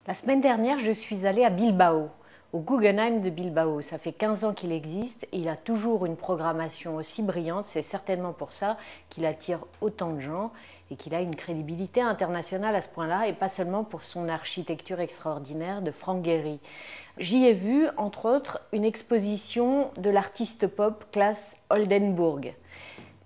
La semaine dernière, je suis allée à Bilbao, au Guggenheim de Bilbao. Ça fait 15 ans qu'il existe et il a toujours une programmation aussi brillante. C'est certainement pour ça qu'il attire autant de gens et qu'il a une crédibilité internationale à ce point-là, et pas seulement pour son architecture extraordinaire de Frank Gehry. J'y ai vu, entre autres, une exposition de l'artiste pop Claes Oldenburg.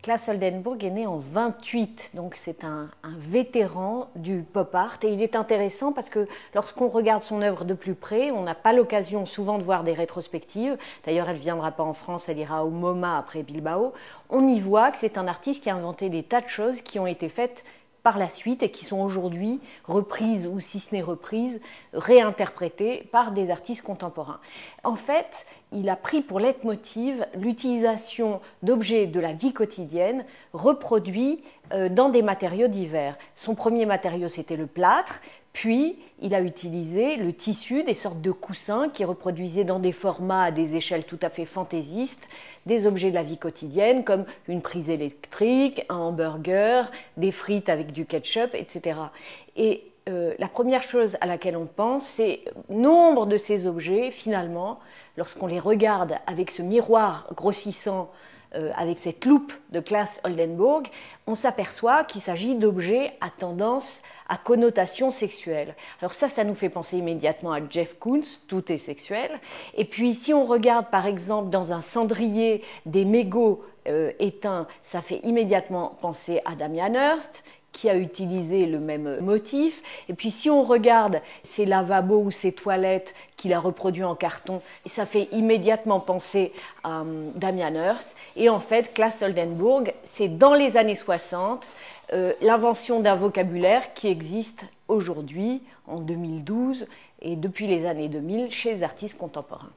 Claes Oldenburg est né en 28, donc c'est un vétéran du pop art, et il est intéressant parce que lorsqu'on regarde son œuvre de plus près, on n'a pas l'occasion souvent de voir des rétrospectives. D'ailleurs, elle ne viendra pas en France, elle ira au MoMA après Bilbao. On y voit que c'est un artiste qui a inventé des tas de choses qui ont été faites par la suite et qui sont aujourd'hui reprises, ou si ce n'est reprises, réinterprétées par des artistes contemporains. En fait, il a pris pour leitmotiv l'utilisation d'objets de la vie quotidienne reproduits dans des matériaux divers. Son premier matériau, c'était le plâtre. Puis, il a utilisé le tissu, des sortes de coussins qui reproduisaient dans des formats à des échelles tout à fait fantaisistes des objets de la vie quotidienne comme une prise électrique, un hamburger, des frites avec du ketchup, etc. Et la première chose à laquelle on pense, c'est nombre de ces objets, finalement, lorsqu'on les regarde avec ce miroir grossissant, avec cette loupe de Claes Oldenburg, on s'aperçoit qu'il s'agit d'objets à tendance à connotation sexuelle. Alors ça nous fait penser immédiatement à Jeff Koons, tout est sexuel. Et puis si on regarde par exemple dans un cendrier des mégots éteints, ça fait immédiatement penser à Damien Hirst, qui a utilisé le même motif. Et puis si on regarde ces lavabos ou ces toilettes qu'il a reproduits en carton, ça fait immédiatement penser à Damien Hirst. Et en fait, Claes Oldenburg, c'est dans les années 60 l'invention d'un vocabulaire qui existe aujourd'hui, en 2012, et depuis les années 2000, chez les artistes contemporains.